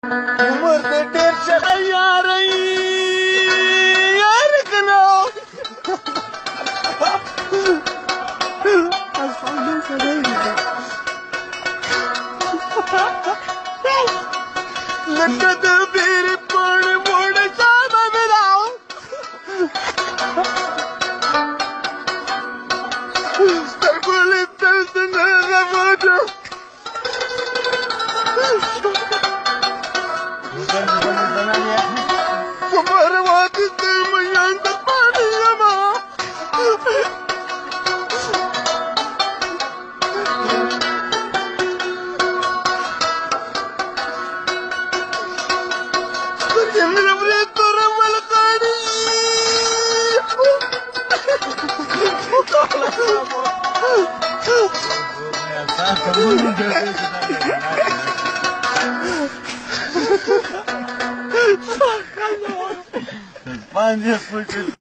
عمر دې ډېر شه یارۍ یار کنه لکه د بیرې پاڼې موړې صاحبه مې راو سترګو لیدل د نه غمونه عمر واخیستې میان د پاڼې یمه España fue que